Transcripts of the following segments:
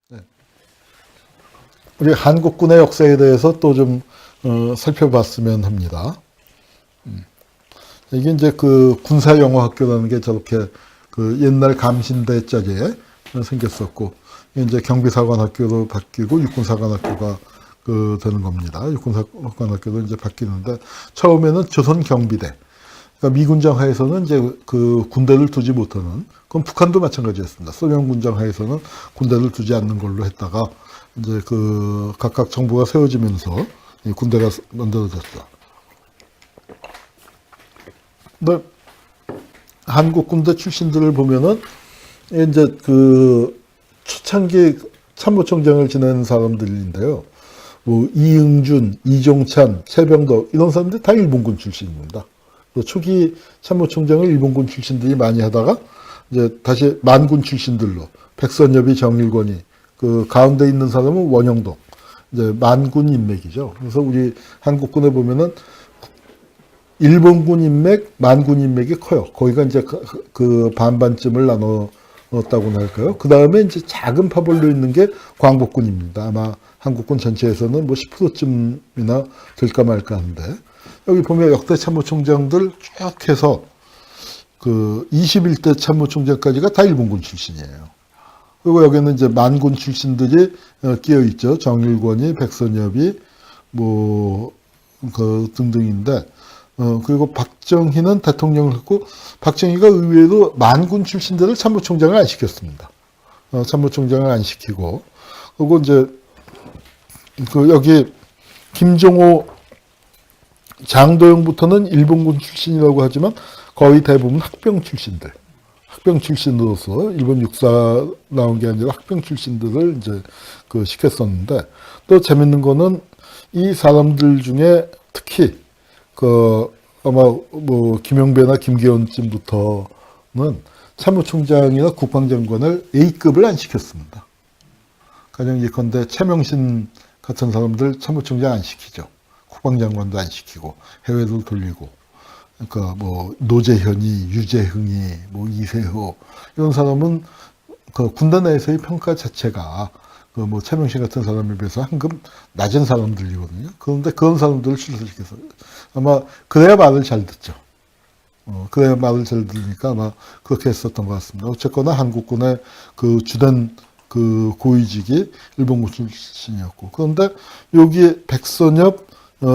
네. 우리 한국군의 역사에 대해서 또 좀 살펴봤으면 합니다. 이게 이제 그 군사영어학교라는 게 저렇게 그 옛날 감신대 쪽에 생겼었고, 이제 경비사관학교로 바뀌고 육군사관학교가 그 되는 겁니다. 육군사관학교도 이제 바뀌는데, 처음에는 조선경비대. 그러니까 미군장 하에서는 이제 그 군대를 두지 못하는, 그건 북한도 마찬가지였습니다. 소련 군장 하에서는 군대를 두지 않는 걸로 했다가, 이제 그 각각 정부가 세워지면서 이 군대가 만들어졌죠. 근데 한국 군대 출신들을 보면은 이제 그 초창기 참모총장을 지낸 사람들인데요. 뭐 이응준, 이종찬, 최병덕 이런 사람들이 다 일본군 출신입니다. 초기 참모총장을 일본군 출신들이 많이 하다가 이제 다시 만군 출신들로 백선엽이, 정일권이, 그 가운데 있는 사람은 원영동, 이제 만군 인맥이죠. 그래서 우리 한국군에 보면은 일본군 인맥, 만군 인맥이 커요. 거기가 이제 그 반반쯤을 나눴다고나 할까요? 그 다음에 이제 작은 파벌로 있는 게 광복군입니다. 아마 한국군 전체에서는 뭐 10%쯤이나 될까 말까 하는데, 여기 보면 역대 참모총장들 쭉 해서 그 21대 참모총장까지가 다 일본군 출신이에요. 그리고 여기는 이제 만군 출신들이 끼어 있죠. 정일권이, 백선엽이, 뭐, 그 등등인데, 그리고 박정희는 대통령을 했고, 박정희가 의외로 만군 출신들을 참모총장을 안 시켰습니다. 참모총장을 안 시키고, 그리고 이제, 그 여기, 김종호, 장도영부터는 일본군 출신이라고 하지만, 거의 대부분 학병 출신들. 학병 출신으로서, 일본 육사 나온 게 아니라 학병 출신들을 이제 그 시켰었는데, 또 재밌는 거는 이 사람들 중에 특히, 아마 뭐 김영배나 김기현쯤부터는 참모총장이나 국방장관을 A급을 안 시켰습니다. 가령 예컨대 최명신 같은 사람들 참모총장 안 시키죠. 국방장관도 안 시키고 해외도 돌리고, 그러니까 뭐 노재현이, 유재흥이, 뭐 이세호 이런 사람은 그 군대 내에서의 평가 자체가 그 뭐 최명신 같은 사람에 비해서 한급 낮은 사람들이거든요. 그런데 그런 사람들을 출세시켜서 아마 그래야 말을 잘 듣죠. 그래야 말을 잘 들으니까 아마 그렇게 했었던 것 같습니다. 어쨌거나 한국군의 그 주된 그 고위직이 일본군 출신이었고, 그런데 여기에 백선엽,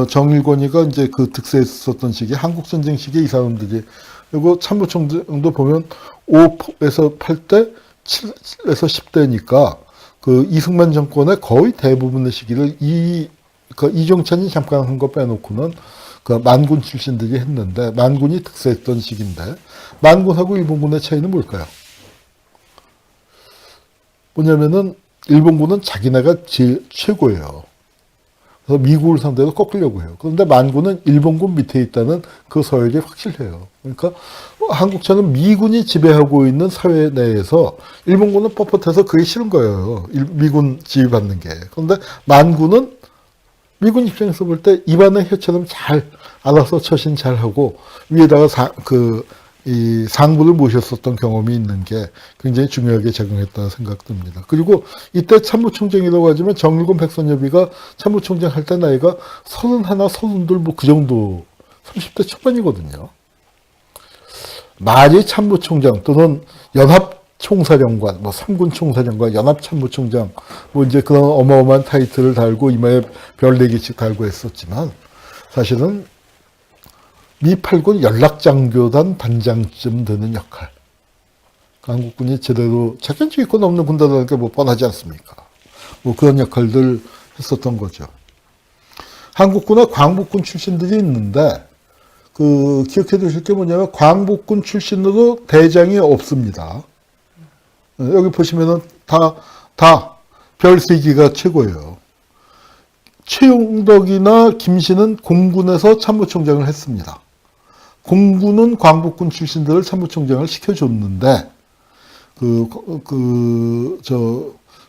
정일권이가 이제 그 득세했었던 시기, 한국전쟁 시기에 이 사람들이, 그리고 참모총장도 보면 5에서 8대, 7에서 10대니까 그 이승만 정권의 거의 대부분의 시기를 그 이종찬이 잠깐 한 거 빼놓고는 그 만군 출신들이 했는데, 만군이 득세했던 시기인데, 만군하고 일본군의 차이는 뭘까요? 뭐냐면은 일본군은 자기네가 제일 최고예요. 그래서 미국을 상대로 꺾으려고 해요. 그런데 만군은 일본군 밑에 있다는 그 서열이 확실해요. 그러니까 한국처럼 미군이 지배하고 있는 사회 내에서 일본군은 뻣뻣해서 그게 싫은 거예요. 미군 지휘받는 게. 그런데 만군은 미군 입장에서 볼 때 입안의 혀처럼 잘 알아서 처신 잘하고 위에다가 이 상부를 모셨었던 경험이 있는 게 굉장히 중요하게 작용했다 생각됩니다. 그리고 이때 참모총장이라고 하지만 정일권, 백선엽이가 참모총장 할 때 나이가 31, 32 뭐 그 정도, 30대 초반이거든요. 말이 참모총장 또는 연합총사령관, 뭐 3군 총사령관, 연합참모총장, 뭐 이제 그런 어마어마한 타이틀을 달고 이마에 별 4개씩 달고 했었지만, 사실은 미 8군 연락장교단 단장쯤 되는 역할. 한국군이 제대로 작전주 있고 없는 군대라는 게 뭐 뻔하지 않습니까? 뭐 그런 역할들 했었던 거죠. 한국군에 광복군 출신들이 있는데, 그 기억해 두실 게 뭐냐면 광복군 출신으로 대장이 없습니다. 여기 보시면은 다 별 3기가 최고예요. 최용덕이나 김씨는 공군에서 참모총장을 했습니다. 공군은 광복군 출신들을 참모총장을 시켜줬는데,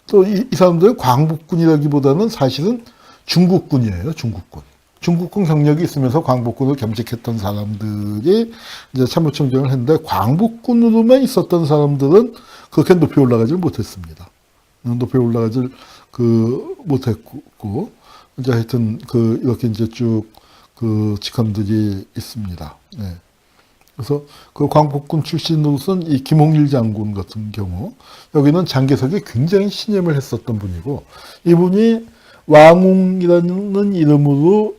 또 이 사람들은 광복군이라기보다는 사실은 중국군이에요, 중국군. 중국군 경력이 있으면서 광복군을 겸직했던 사람들이 이제 참모총장을 했는데, 광복군으로만 있었던 사람들은 그렇게 높이 올라가지 못했습니다. 높이 올라가질 못했고, 이제 하여튼 이렇게 이제 쭉 직함들이 있습니다. 네. 그래서 광복군 출신으로서는 이 김홍일 장군 같은 경우, 여기는 장개석이 굉장히 신임을 했었던 분이고, 이분이 왕웅이라는 이름으로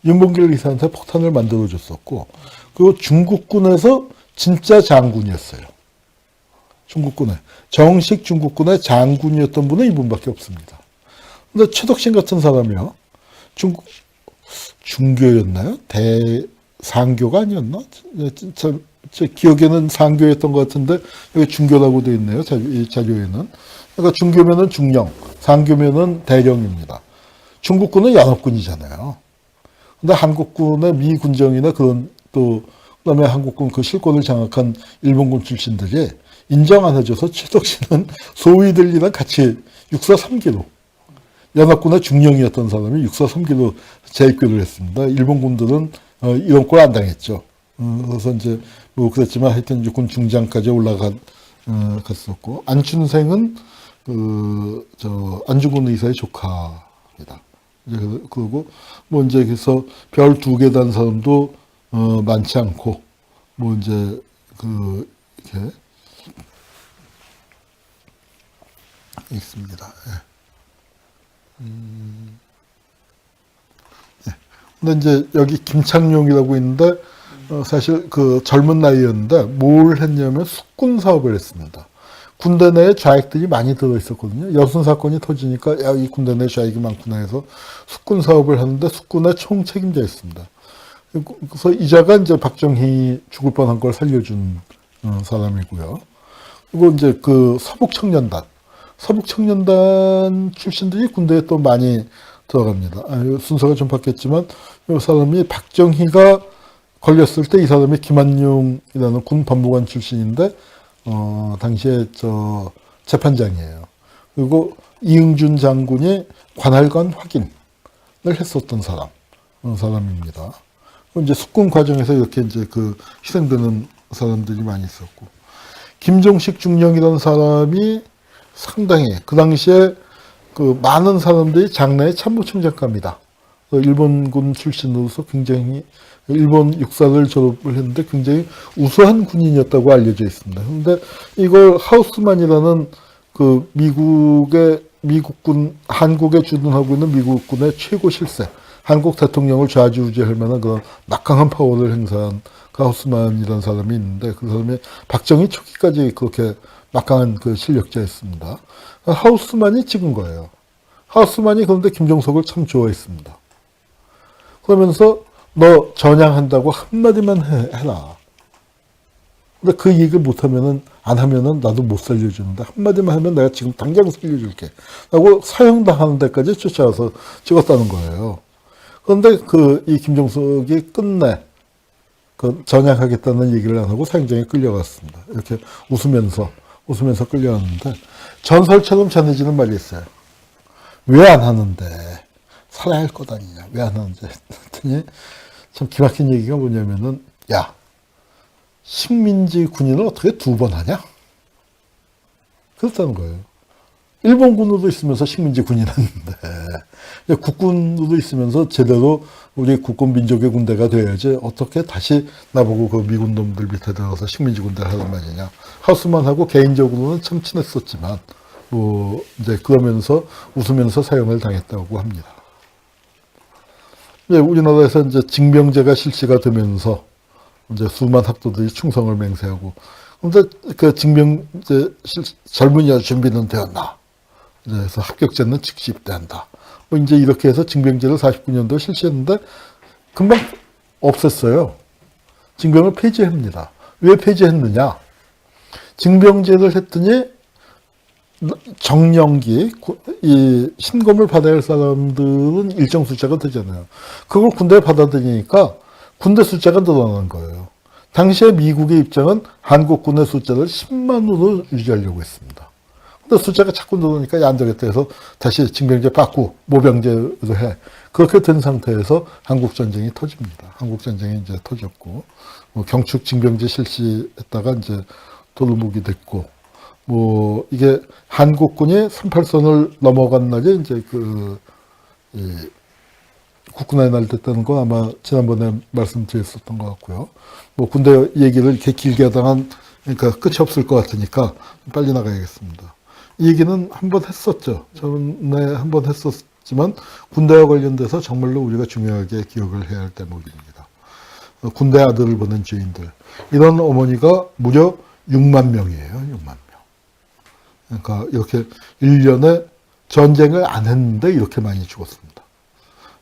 윤봉길 의사한테 폭탄을 만들어줬었고, 그리고 중국군에서 진짜 장군이었어요. 중국군의 정식 중국군의 장군이었던 분은 이분밖에 없습니다. 근데 최덕신 같은 사람이요, 중교였나요? 상교가 아니었나? 제 기억에는 상교였던 것 같은데 여기 중교라고 되어 있네요. 이 자료에는. 그러니까 중교면은 중령, 상교면은 대령입니다. 중국군은 연합군이잖아요. 근데 한국군의 미군정이나 그다음에 한국군 실권을 장악한 일본군 출신들이 인정 안 해줘서 최덕신은 소위들이랑 같이 육사 3기로, 연합군의 중령이었던 사람이 육사 3기로 재입교를 했습니다. 일본군들은 이런 꼴 안 당했죠. 그래서 이제 그랬지만 하여튼 육군 중장까지 갔었고, 안춘생은 안중근 의사의 조카입니다. 그리고 이제 그래서 별 2개 단 사람도 많지 않고, 이제 이렇게 있습니다. 예. 예. 근데 이제 여기 김창룡이라고 있는데, 사실 젊은 나이였는데 뭘 했냐면 숙군 사업을 했습니다. 군대 내에 좌익들이 많이 들어있었거든요. 여순 사건이 터지니까 이 군대 내에 좌익이 많구나 해서 숙군 사업을 하는데 숙군의 총책임자였습니다. 그래서 이자가 이제 박정희 죽을 뻔한 걸 살려준 사람이고요. 그리고 이제 서북청년단 출신들이 군대에 또 많이 들어갑니다. 순서가 좀 바뀌었지만 이 사람이 박정희가 걸렸을 때 이 사람이 김한용이라는 군 법무관 출신인데 당시에 재판장이에요. 그리고 이응준 장군이 관할관 확인을 했었던 사람입니다. 이제 숙군 과정에서 이렇게 이제 희생되는 사람들이 많이 있었고, 김종식 중령이라는 사람이 상당히 그 당시에 많은 사람들이 장래의 참모총장갑니다. 일본군 출신으로서 굉장히 일본 육사를 졸업을 했는데 굉장히 우수한 군인이었다고 알려져 있습니다. 그런데 이걸 하우스만이라는 한국에 주둔하고 있는 미국군의 최고 실세, 한국 대통령을 좌지우지할 만한 그런 막강한 파워를 행사한 하우스만이라는 사람이 있는데, 그 사람이 박정희 초기까지 그렇게 막강한 실력자였습니다. 하우스만이 찍은 거예요. 하우스만이 그런데 김종석을 참 좋아했습니다. 그러면서 너 전향한다고 한마디만 해라. 근데 그 얘기를 못하면은, 안 하면은 나도 못 살려주는데 한마디만 하면 내가 지금 당장 살려줄게. 라고 사형당하는 데까지 쫓아와서 찍었다는 거예요. 그런데 이 김종석이 끝내 전향하겠다는 얘기를 안 하고 사형장에 끌려갔습니다. 이렇게 웃으면서 끌려갔는데 전설처럼 전해지는 말이 있어요. 왜 안 하는데? 살아야 할 것 아니냐. 왜 안 하는지 했더니 참 기막힌 얘기가 뭐냐면은, 야, 식민지 군인을 어떻게 2번 하냐? 그렇다는 거예요. 일본군으로 있으면서 식민지 군인 했는데, 국군으로 있으면서 제대로 우리 국군 민족의 군대가 돼야지 어떻게 다시 나보고 미군 놈들 밑에 들어가서 식민지 군대를 하란 말이냐. 하우스만하고 개인적으로는 참 친했었지만, 이제 그러면서 웃으면서 사형을 당했다고 합니다. 우리나라에서 이제 징병제가 실시가 되면서 이제 수많은 학도들이 충성을 맹세하고, 근데 징병제 젊은이가 준비는 되었나? 그래서 합격자는 즉시 입대한다. 이제 이렇게 해서 징병제를 49년도에 실시했는데 금방 없앴어요. 징병을 폐지합니다. 왜 폐지했느냐? 징병제를 했더니 정년기, 이 신검을 받아야 할 사람들은 일정 숫자가 되잖아요. 그걸 군대에 받아들이니까 군대 숫자가 늘어난 거예요. 당시에 미국의 입장은 한국군의 숫자를 10만으로 유지하려고 했습니다. 근데 숫자가 자꾸 늘어나니까 안 되겠다 해서 다시 징병제 받고 모병제로 해. 그렇게 된 상태에서 한국전쟁이 터집니다. 한국전쟁이 이제 터졌고, 경축 징병제 실시했다가 이제 도루묵이 됐고, 뭐 이게 한국군이 38선을 넘어간 날이 이제 이 국군의 날 됐다는 거 아마 지난번에 말씀드렸었던 것 같고요. 뭐 군대 얘기를 이렇게 길게 하다간 그러니까 끝이 없을 것 같으니까 빨리 나가야겠습니다. 이 얘기는 한번 했었죠. 전에 한번 했었지만 군대와 관련돼서 정말로 우리가 중요하게 기억을 해야 할 대목입니다. 군대 아들을 보낸 죄인들. 이런 어머니가 무려 6만 명이에요. 6만 명. 그러니까 이렇게 1년에 전쟁을 안 했는데 이렇게 많이 죽었습니다.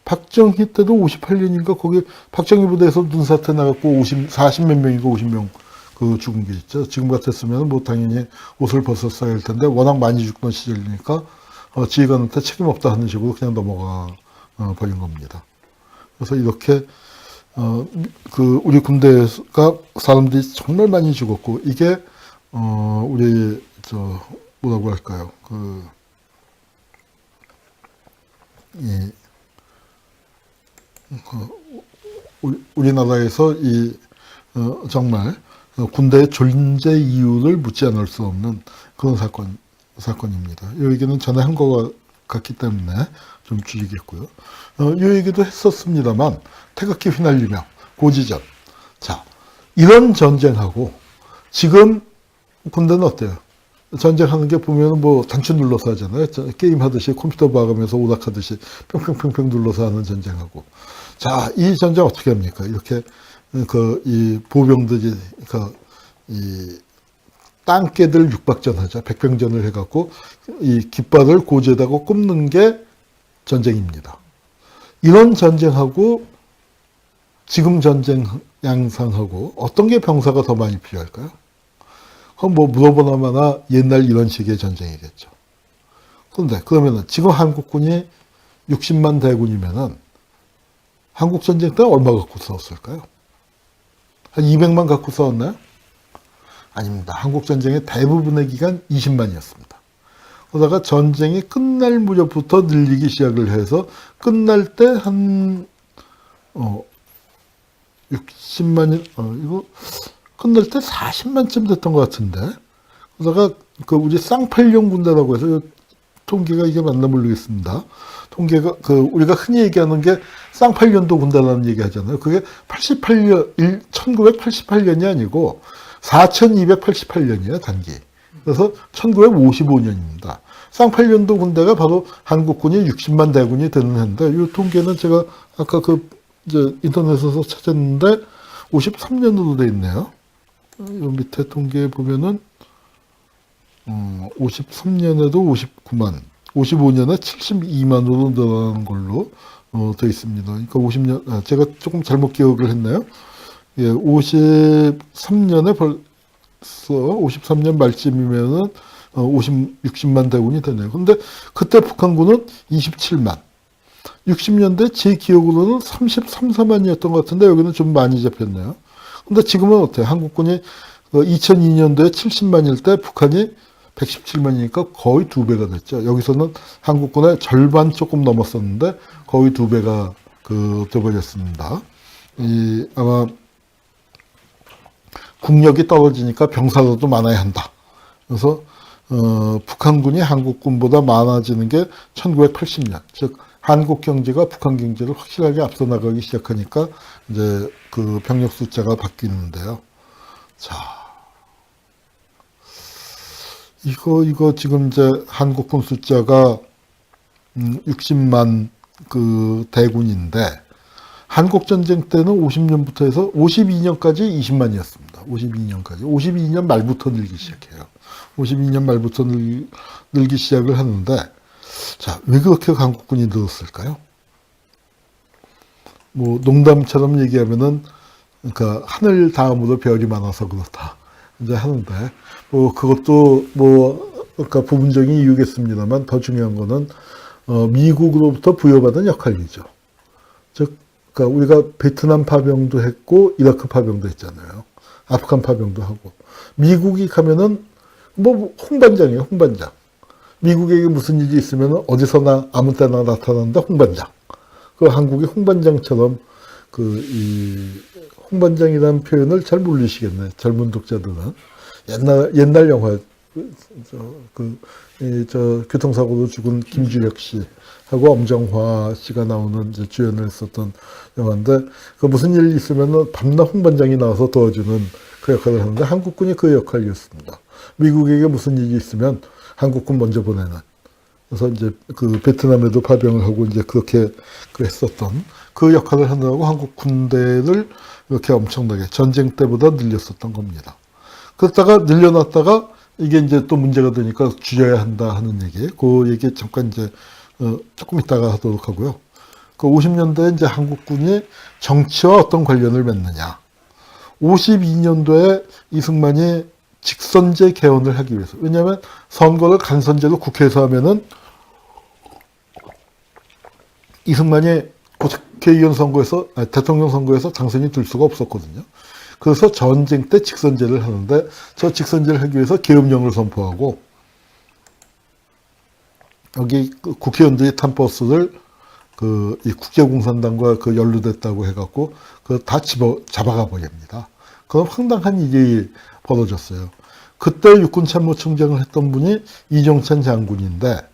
박정희 때도 58년인가 거기 박정희 부대에서 눈사태 나갔고 40몇 명이고 50명 그 죽은 게 있죠. 지금 같았으면 뭐 당연히 옷을 벗었어야 할 텐데 워낙 많이 죽던 시절이니까 지휘관한테 책임 없다 하는 식으로 그냥 넘어가 버린 겁니다. 그래서 이렇게 우리 군대가 사람들이 정말 많이 죽었고 이게 우리 뭐라고 할까요? 우리나라에서 정말 군대의 존재 이유를 묻지 않을 수 없는 그런 사건입니다. 이 얘기는 전에 한 것 같기 때문에 좀 줄이겠고요. 이 얘기도 했었습니다만 태극기 휘날리며 고지전. 자, 이런 전쟁하고 지금 군대는 어때요? 전쟁하는 게 보면 뭐 단추 눌러서 하잖아요. 게임 하듯이 컴퓨터 봐가면서 오락하듯이 평평평평 눌러서 하는 전쟁하고. 자, 이 전쟁 어떻게 합니까? 이렇게 이 보병들이 이 땅개들 육박전 하죠. 백병전을 해갖고 이 깃발을 고지에다가 꼽는 게 전쟁입니다. 이런 전쟁하고 지금 전쟁 양상하고 어떤 게 병사가 더 많이 필요할까요? 그럼 뭐 물어보나마나 옛날 이런 식의 전쟁이겠죠. 그런데 그러면은 지금 한국군이 60만 대군이면은 한국 전쟁 때 얼마 갖고 싸웠을까요? 한 200만 갖고 싸웠나요? 아닙니다. 한국 전쟁의 대부분의 기간 20만이었습니다. 그러다가 전쟁이 끝날 무렵부터 늘리기 시작을 해서 끝날 때 한 60만이 이거 끝날 때 40만쯤 됐던 것 같은데. 그러다가 우리 쌍팔룡 군대라고 해서 통계가 이게 맞나 모르겠습니다. 통계가 우리가 흔히 얘기하는 게 쌍팔년도 군대라는 얘기 하잖아요. 그게 1988년이 아니고 4288년이에요, 단기. 그래서 1955년입니다. 쌍팔년도 군대가 바로 한국군이 60만 대군이 되는 해인데, 이 통계는 제가 아까 인터넷에서 찾았는데 53년으로 돼 있네요. 이 밑에 통계에 보면은 53년에도 59만, 55년에 72만으로 늘어나는 걸로 돼 있습니다. 그러니까 50년, 제가 조금 잘못 기억을 했나요? 예, 53년에 벌써 53년 말쯤이면은 60만 대군이 되네요. 근데 그때 북한군은 27만. 60년대 제 기억으로는 33, 4만이었던 것 같은데 여기는 좀 많이 잡혔네요. 근데 지금은 어때요? 한국군이 2002년도에 70만일 때 북한이 117만이니까 거의 2배가 됐죠. 여기서는 한국군의 절반 조금 넘었었는데 거의 2배가 돼버렸습니다. 아마 국력이 떨어지니까 병사도 많아야 한다. 그래서 북한군이 한국군보다 많아지는 게 1980년. 즉 한국 경제가 북한 경제를 확실하게 앞서 나가기 시작하니까 이제 병력 숫자가 바뀌는데요. 자, 이거 지금 이제 한국군 숫자가 60만 대군인데 한국전쟁 때는 50년부터 해서 52년까지 20만이었습니다. 52년까지. 52년 말부터 늘기 시작해요. 52년 말부터 늘기 시작을 하는데, 자, 왜 그렇게 한국군이 늘었을까요? 뭐, 농담처럼 얘기하면은, 그러니까, 하늘 다음으로 별이 많아서 그렇다. 이제 하는데, 그것도 그러니까 부분적인 이유겠습니다만, 더 중요한 거는, 미국으로부터 부여받은 역할이죠. 즉, 그러니까 우리가 베트남 파병도 했고 이라크 파병도 했잖아요. 아프간 파병도 하고. 미국이 가면은 홍반장이에요. 홍반장. 미국에게 무슨 일이 있으면 어디서나 아무 때나 나타난다. 홍반장. 한국의 홍반장처럼 이 홍반장이라는 표현을 잘 모르시겠네. 젊은 독자들은. 옛날 영화 교통사고로 죽은 김주혁 씨하고 엄정화 씨가 나오는 이제 주연을 했었던 영화인데, 그 무슨 일이 있으면은 밤낮 홍반장이 나와서 도와주는 그 역할을 하는데, 한국군이 그 역할이었습니다. 미국에게 무슨 일이 있으면 한국군 먼저 보내는. 그래서 이제 그 베트남에도 파병을 하고 이제 그렇게 했었던 그 역할을 하느라고 한국 군대를 이렇게 엄청나게 전쟁 때보다 늘렸었던 겁니다. 그러다가 늘려놨다가 이게 이제 또 문제가 되니까 줄여야 한다 하는 얘기. 그 얘기 잠깐 이제 조금 이따가 하도록 하고요. 그 50년대에 이제 한국군이 정치와 어떤 관련을 맺느냐. 52년도에 이승만이 직선제 개헌을 하기 위해서. 왜냐하면 선거를 간선제로 국회에서 하면은 이승만이 국회의원 선거에서, 대통령 선거에서 당선이 될 수가 없었거든요. 그래서 전쟁 때 직선제를 하는데, 저 직선제를 하기 위해서 계엄령을 선포하고, 여기 국회의원들이 탄 버스를 이 국제공산당과 연루됐다고 해갖고, 다 잡아가 버립니다. 그럼 황당한 일이 벌어졌어요. 그때 육군참모총장을 했던 분이 이종찬 장군인데,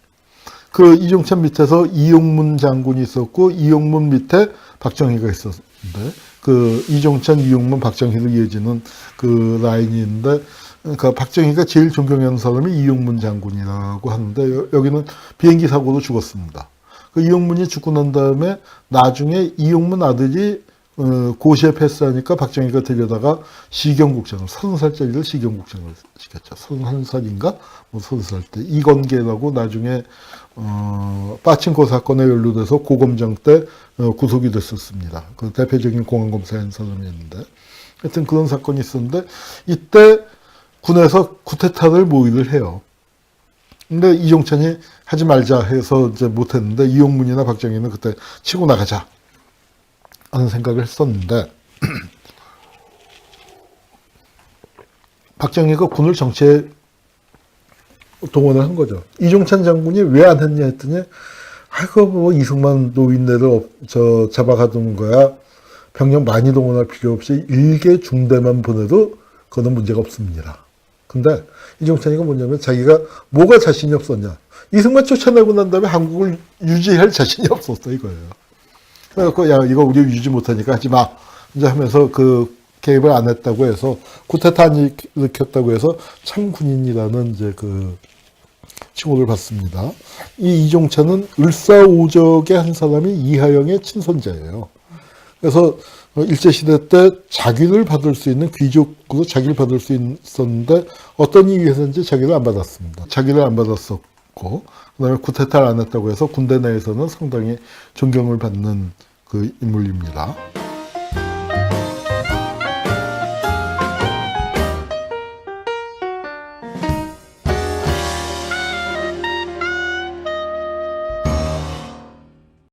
그 이종찬 밑에서 이용문 장군이 있었고, 이용문 밑에 박정희가 있었는데, 그 이종찬, 이용문, 박정희로 이어지는 그 라인이 있는데, 그러니까 박정희가 제일 존경하는 사람이 이용문 장군이라고 하는데, 여기는 비행기 사고로 죽었습니다. 그 이용문이 죽고 난 다음에 나중에 이용문 아들이 고시에 패스하니까 박정희가 데려다가 시경국장을, 30살짜리를 시경국장을 시켰죠. 31살인가? 뭐 30살 때. 이건계라고 나중에, 빠친코 사건에 연루돼서 고검장 때 구속이 됐었습니다. 그 대표적인 공안검사인 사람이었는데. 하여튼 그런 사건이 있었는데, 이때 군에서 쿠데타를 모의를 해요. 근데 이종찬이 하지 말자 해서 이제 못했는데, 이용문이나 박정희는 그때 치고 나가자 하는 생각을 했었는데, 박정희가 군을 정치에 동원을 한 거죠. 이종찬 장군이 왜 안 했냐 했더니, 아이고, 뭐, 이승만 노인네를 잡아가두는 거야. 병력 많이 동원할 필요 없이 일개 중대만 보내도 그거는 문제가 없습니다. 근데 이종찬이가 뭐냐면 자기가 뭐가 자신이 없었냐. 이승만 쫓아내고 난 다음에 한국을 유지할 자신이 없었어, 이거예요. 그래서 야, 이거 우리 유지 못하니까 하지 마. 이제 하면서 개입을 안 했다고 해서, 쿠데타 안 일으켰다고 해서 참군인이라는 이제 칭호를 받습니다. 이 이종찬은 을사오적의 한 사람이 이하영의 친손자예요. 그래서 일제시대 때 자기를 받을 수 있는 귀족으로 자기를 받을 수 있었는데, 어떤 이유에서인지 자기를 안 받았습니다. 자기를 안 받았었고, 그 다음에 쿠데타를 안 했다고 해서 군대 내에서는 상당히 존경을 받는 인물입니다.